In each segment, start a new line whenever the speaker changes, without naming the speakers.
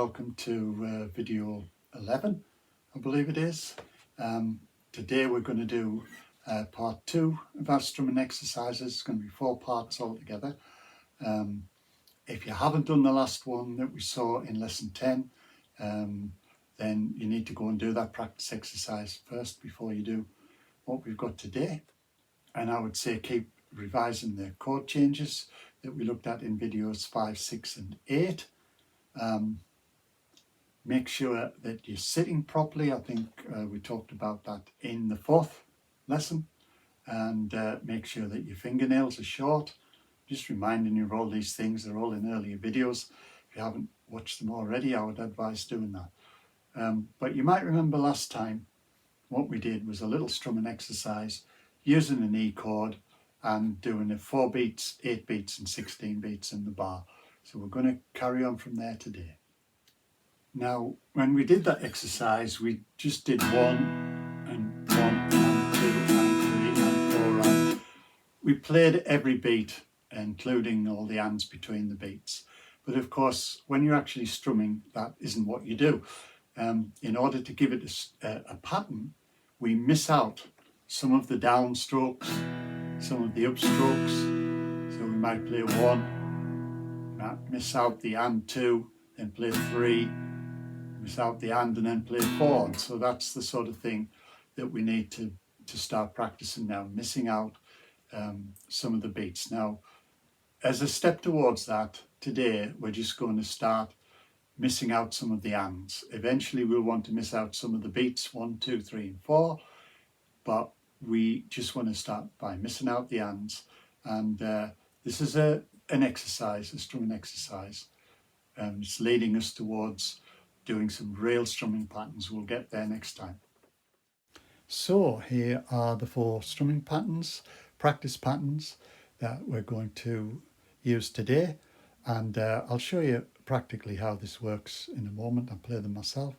welcome to video 11, I believe it is. Today we're going to do part 2 of our strumming exercises. It's going to be 4 parts altogether. If you haven't done the last one that we saw in lesson 10, then you need to go and do that practice exercise first before you do what we've got today. And I would say keep revising the chord changes that we looked at in videos 5, 6 and 8. Make sure that you're sitting properly. I think we talked about that in the 4th lesson. And make sure that your fingernails are short. Just reminding you of all these things. They're all in earlier videos. If you haven't watched them already, I would advise doing that. But you might remember last time what we did was a little strumming exercise using an E chord and doing it 4 beats, 8 beats and 16 beats in the bar. So we're going to carry on from there today. Now, when we did that exercise, we just did 1 and 1 and 2 and 3 and 4 and we played every beat, including all the ands between the beats. But of course, when you're actually strumming, that isn't what you do. In order to give it a pattern, we miss out some of the down strokes, some of the up strokes. So we might play 1, miss out the and 2, then play 3, miss out the and then play 4. And so that's the sort of thing that we need to start practicing now, missing out some of the beats. Now, as a step towards that, today we're just going to start missing out some of the ands. Eventually we'll want to miss out some of the beats 1, 2, 3 and 4, but we just want to start by missing out the ands. And this is an exercise, a strumming exercise. It's leading us towards doing some real strumming patterns. We'll get there next time. So here are the 4 strumming patterns, practice patterns that we're going to use today. And I'll show you practically how this works in a moment. I'll play them myself.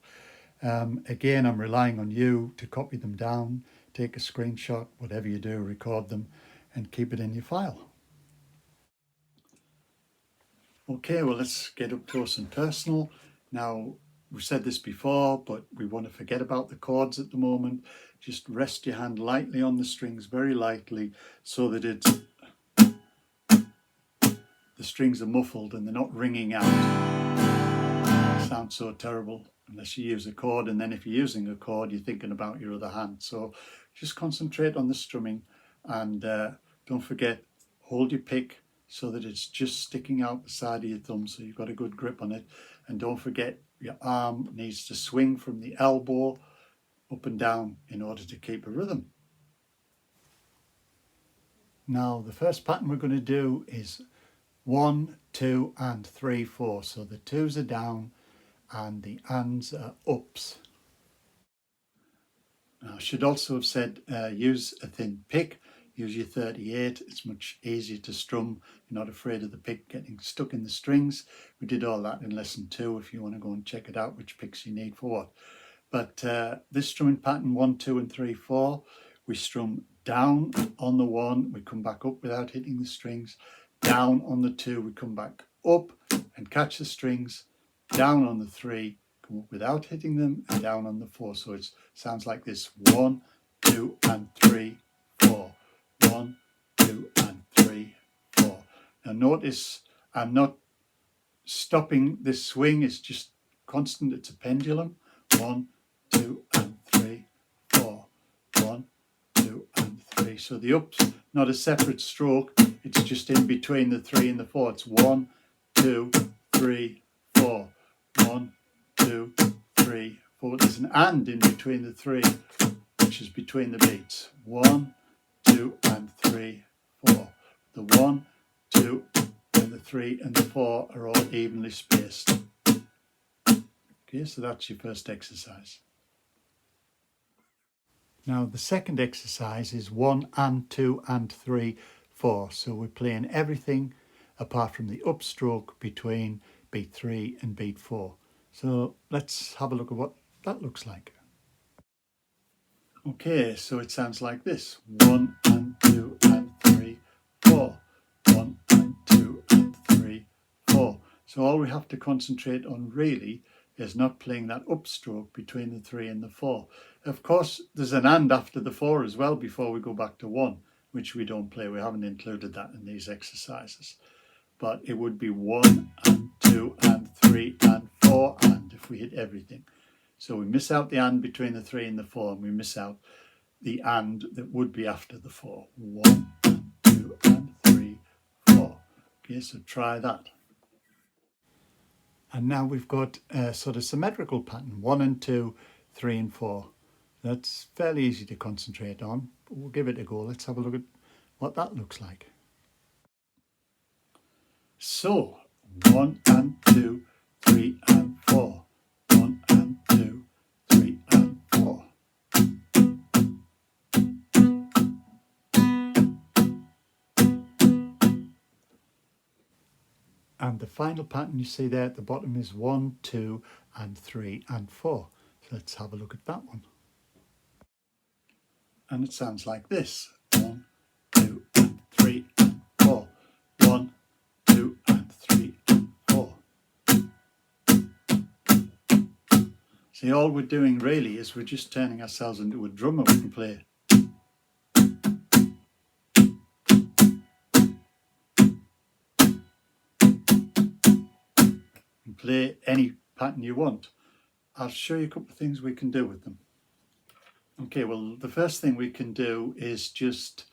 Again, I'm relying on you to copy them down, take a screenshot, whatever you do, record them and keep it in your file. Okay, well, let's get up close and personal. Now, we've said this before, but we want to forget about the chords at the moment. Just rest your hand lightly on the strings, very lightly, so that the strings are muffled and they're not ringing out. It sounds so terrible unless you use a chord, and then if you're using a chord, you're thinking about your other hand. So just concentrate on the strumming, and don't forget, hold your pick so that it's just sticking out the side of your thumb so you've got a good grip on it. And don't forget, your arm needs to swing from the elbow up and down in order to keep a rhythm. Now, the first pattern we're going to do is 1, 2 and 3, 4. So the 2s are down and the ands are ups. Now, I should also have said use a thin pick, use your 38. It's much easier to strum. You're not afraid of the pick getting stuck in the strings. We did all that in lesson 2 if you want to go and check it out, which picks you need for what. But this strumming pattern 1, 2 and 3, 4, we strum down on the 1, we come back up without hitting the strings, down on the 2, we come back up and catch the strings, down on the 3, come up without hitting them, and down on the 4. So it sounds like this: 1, 2 and 3, 4. 1, 2 and 3, 4. Now notice I'm not stopping this swing, it's just constant, it's a pendulum. 1, 2 and 3, 4. 1, 2 and 3. So the up's not a separate stroke, it's just in between the 3 and the 4. It's 1, 2, 3, 4. 1, 2, 3, 4. There's an and in between the 3, which is between the beats. 1, 2 and 3, 4. The 1, 2 and the 3 and the 4 are all evenly spaced. Okay, so that's your first exercise. Now the second exercise is 1 and 2 and 3, 4. So we're playing everything apart from the upstroke between beat 3 and beat 4. So let's have a look at what that looks like. Okay, so it sounds like this: 1 and 2 and 3, 4. 1 and 2 and 3, 4. So all we have to concentrate on really is not playing that upstroke between the 3 and the 4. Of course, there's an and after the 4 as well before we go back to 1, which we don't play. We haven't included that in these exercises. But it would be 1 and 2 and 3 and 4 and if we hit everything. So we miss out the and between the 3 and the 4, and we miss out the and that would be after the 4. 1 and 2 and 3, 4. Okay, so try that. And now we've got a sort of symmetrical pattern, 1 and 2, 3 and 4. That's fairly easy to concentrate on, but we'll give it a go. Let's have a look at what that looks like. So 1 and 2, 3 and 4. 1 and 2, 3 and 4. And the final pattern you see there at the bottom is 1, 2 and 3 and 4. So let's have a look at that one. And it sounds like this. 1, 2 and 3 and 4. 1, 2 and 3 and 4. See, all we're doing really is we're just turning ourselves into a drummer. We can play. Play any pattern you want. I'll show you a couple of things we can do with them. Okay, well, the first thing we can do is just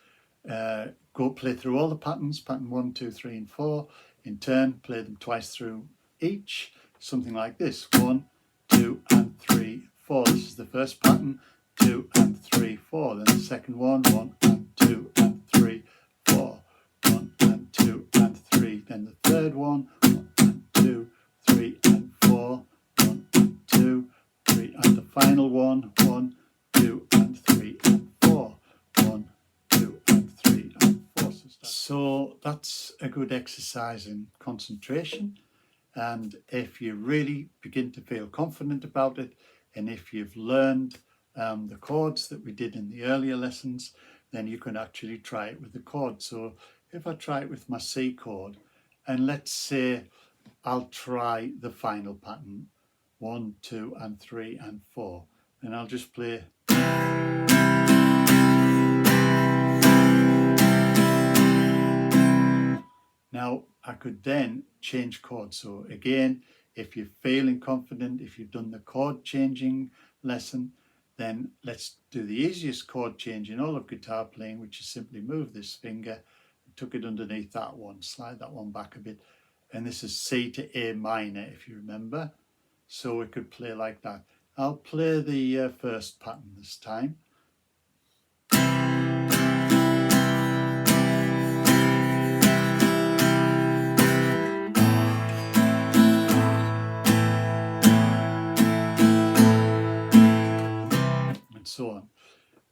go play through all the patterns, pattern 1, 2, 3 and 4, in turn, play them twice through each, something like this. 1, 2 and 3, 4. This is the first pattern, 2 and 3, 4. Then the second one, 1 and 2 and 3, 4. 1 and 2 and 3. Then the third one, 1 and 2, 3 and 4, 1 and 2, 3, and the final one, 1, 2 and 3 and 4, 1, 2 and 3 and 4. So that's a good exercise in concentration, and if you really begin to feel confident about it, and if you've learned the chords that we did in the earlier lessons, then you can actually try it with the chords. So if I try it with my C chord, and let's say I'll try the final pattern, 1, 2 and 3 and 4, and I'll just play. Now I could then change chords. So again, if you're feeling confident, if you've done the chord changing lesson, then let's do the easiest chord change in all of guitar playing, which is simply move this finger, tuck it underneath that one, slide that one back a bit, and this is C to A minor, if you remember. So we could play like that. I'll play the first pattern this time. And so on.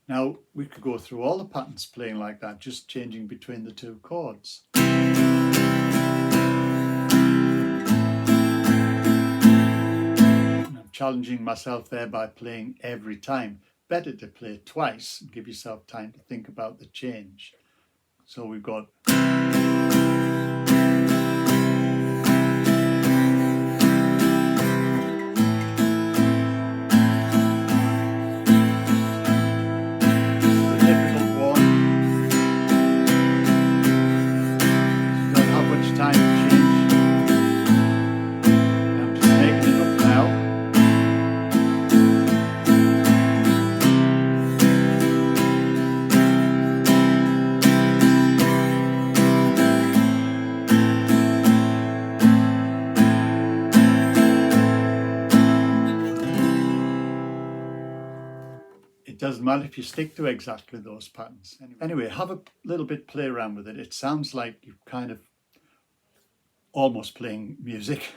Now we could go through all the patterns playing like that, just changing between the two chords. Challenging myself there by playing every time. Better to play twice and give yourself time to think about the change. So we've got it doesn't matter if you stick to exactly those patterns. Anyway, have a little bit play around with it. It sounds like you're kind of almost playing music,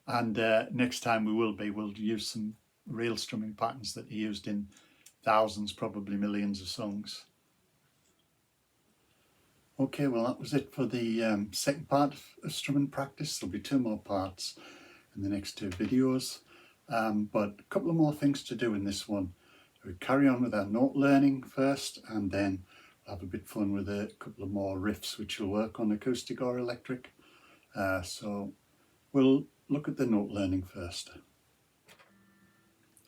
and next time we'll use some real strumming patterns that are used in thousands, probably millions of songs. Okay, well that was it for the second part of strumming practice. There'll be 2 more parts in the next 2 videos, but a couple of more things to do in this one. We carry on with our note learning first, and then have a bit fun with a couple of more riffs which will work on acoustic or electric. So we'll look at the note learning first.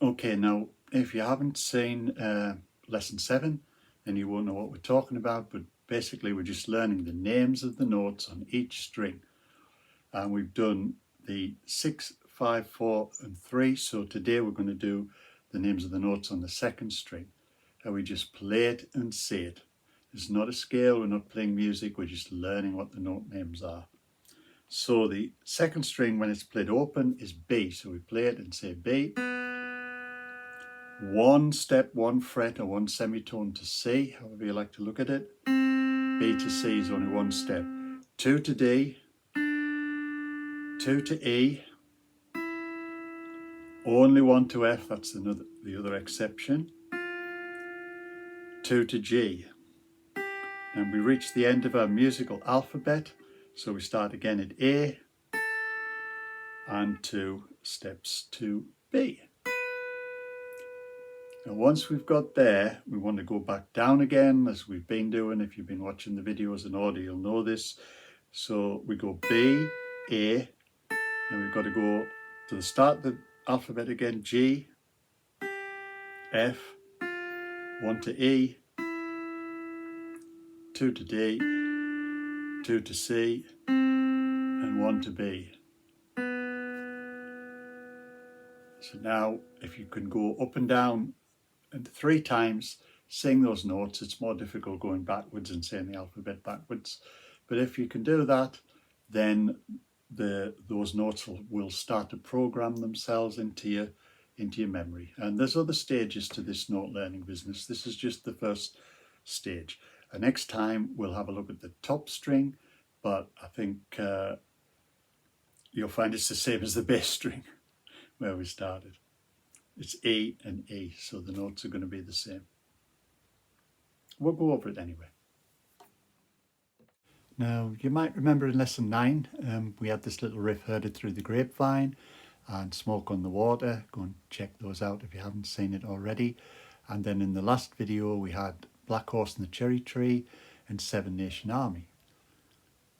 Okay, now if you haven't seen lesson 7, then you won't know what we're talking about, but basically we're just learning the names of the notes on each string. And we've done the 6, 5, 4 and 3, so today we're going to do the names of the notes on the second string. And we just play it and say it. It's not a scale, we're not playing music, we're just learning what the note names are. So the second string, when it's played open, is B. So we play it and say B. 1 step, 1 fret or 1 semitone to C, however you like to look at it. B to C is only 1 step. 2 to D, 2 to E, only 1 to F, that's the other exception. 2 to G. And we reach the end of our musical alphabet, so we start again at A and 2 steps to B. Now once we've got there, we want to go back down again, as we've been doing. If you've been watching the videos in order, you'll know this. So we go B, A, and we've got to go to the start of the alphabet again, G, F, 1 to E, 2 to D, 2 to C, and 1 to B. So now if you can go up and down and 3 times, sing those notes. It's more difficult going backwards and saying the alphabet backwards. But if you can do that, then those notes will start to program themselves into your memory. And there's other stages to this note learning business. This is just the first stage. And next time we'll have a look at the top string, but I think you'll find it's the same as the bass string where we started. It's A and E, so the notes are going to be the same. We'll go over it anyway. Now, you might remember in lesson 9, we had this little riff, Heard It Through the Grapevine and Smoke on the Water. Go and check those out if you haven't seen it already. And then in the last video, we had Black Horse and the Cherry Tree and Seven Nation Army.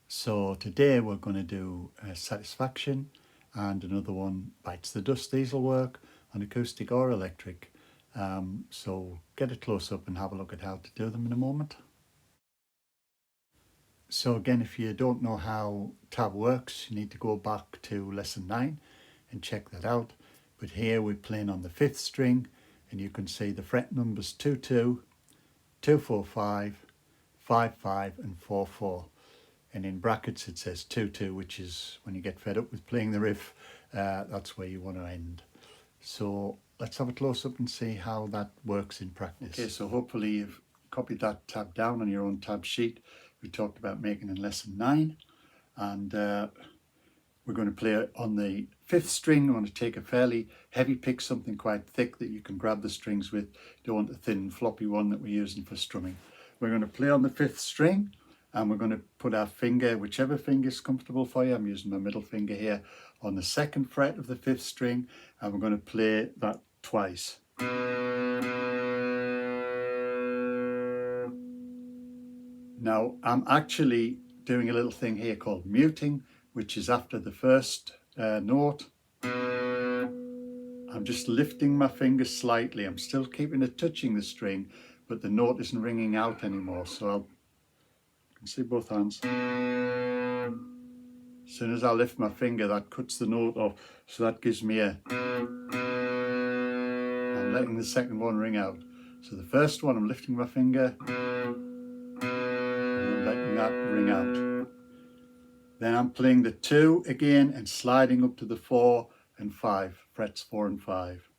So today we're going to do Satisfaction and another one, Bites the Dust. These will work on acoustic or electric. So get a close up and have a look at how to do them in a moment. So again, if you don't know how tab works, you need to go back to lesson 9 and check that out. But here we're playing on the 5th string, and you can see the fret numbers 2, 2, 2, 4, 5, 5, 5 and 4, 4. And in brackets it says 2, 2, which is when you get fed up with playing the riff, that's where you want to end. So let's have a close up and see how that works in practice. Okay, so hopefully you've copied that tab down on your own tab sheet. We talked about making in lesson 9, and we're going to play on the 5th string. We want to take a fairly heavy pick, something quite thick that you can grab the strings with. You don't want a thin floppy one that we're using for strumming. We're going to play on the 5th string, and we're going to put our finger, whichever finger is comfortable for you. I'm using my middle finger here, on the 2nd fret of the 5th string, and we're going to play that twice. Now, I'm actually doing a little thing here called muting, which is after the first note. I'm just lifting my fingers slightly. I'm still keeping it touching the string, but the note isn't ringing out anymore. So you can see both hands. As soon as I lift my finger, that cuts the note off. So that gives me I'm letting the second one ring out. So the first one, I'm lifting my finger, letting that ring out. Then I'm playing the 2 again and sliding up to the 4 and 5, frets 4 and 5.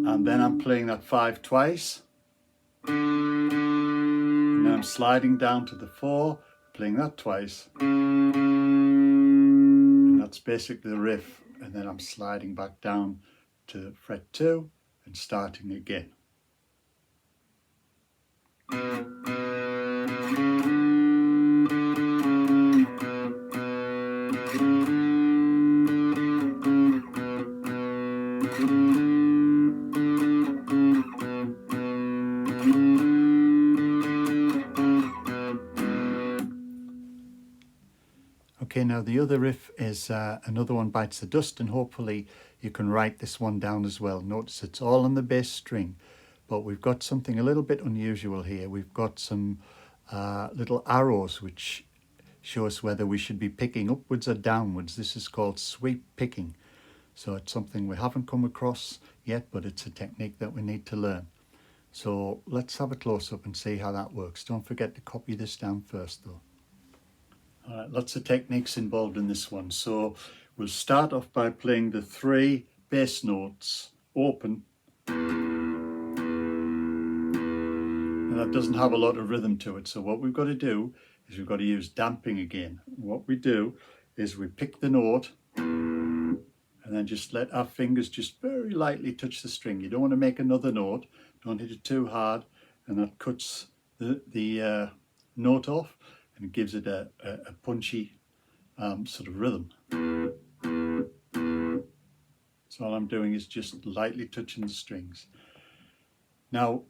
And then I'm playing that 5 twice. And then I'm sliding down to the 4, playing that twice. And that's basically the riff. And then I'm sliding back down to fret 2 and starting again. Okay, now the other riff is Another One Bites the Dust, and hopefully you can write this one down as well. Notice it's all on the bass string, but we've got something a little bit unusual here. We've got some little arrows which show us whether we should be picking upwards or downwards. This is called sweep picking. So it's something we haven't come across yet, but it's a technique that we need to learn. So let's have a close-up and see how that works. Don't forget to copy this down first though. All right, lots of techniques involved in this one. So we'll start off by playing the 3 bass notes open. And that doesn't have a lot of rhythm to it. So what we've got to do is we've got to use damping again. What we do is we pick the note and then just let our fingers just very lightly touch the string. You don't want to make another note. Don't hit it too hard, and that cuts the note off and it gives it a punchy sort of rhythm. So all I'm doing is just lightly touching the strings. Now,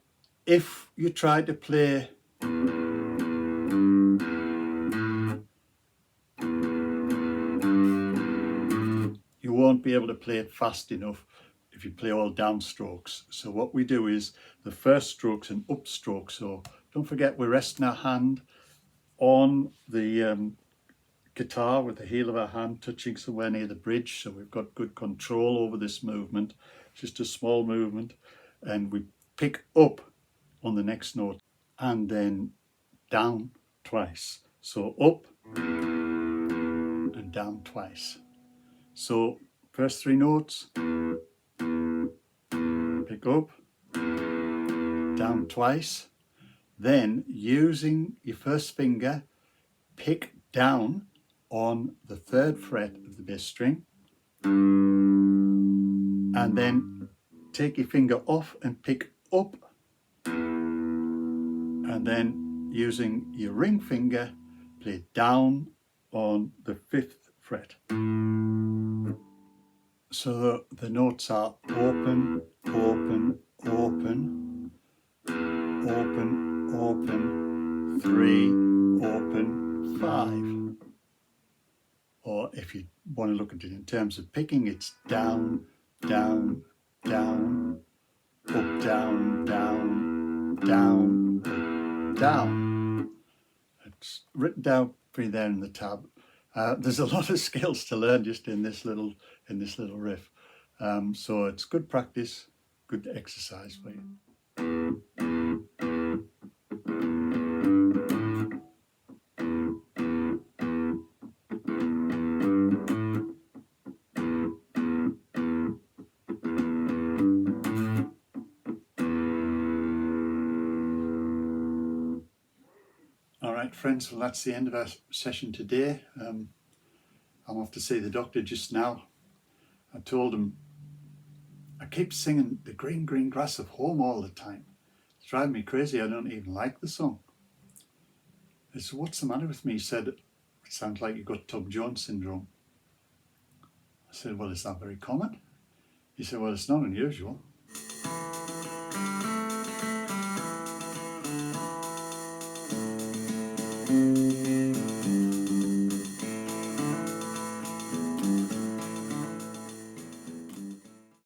if you try to play you won't be able to play it fast enough if you play all down strokes. So what we do is the first stroke's an up stroke. So don't forget we're resting our hand on the guitar with the heel of our hand touching somewhere near the bridge. So we've got good control over this movement. Just a small movement, and we pick up on the next note and then down twice. So up and down twice. So first 3 notes, pick up, down twice, then using your first finger, pick down on the 3rd fret of the bass string, and then take your finger off and pick up, and then using your ring finger, play down on the 5th fret. So the notes are open, open, open, open, open, 3, open, 5. Or if you want to look at it in terms of picking, it's down, down, down, up, down, down, down, up, down. It's written down for you there in the tab. There's a lot of skills to learn just in this little riff. So it's good practice, good exercise for you. All right, friends, well, that's the end of our session today. I'm off to see the doctor just now. I told him I keep singing the green, green grass of home all the time. It's driving me crazy. I don't even like the song. I said, what's the matter with me? He said, it sounds like you've got Tub Jones syndrome. I said, well, is that very common? He said, well, it's not unusual.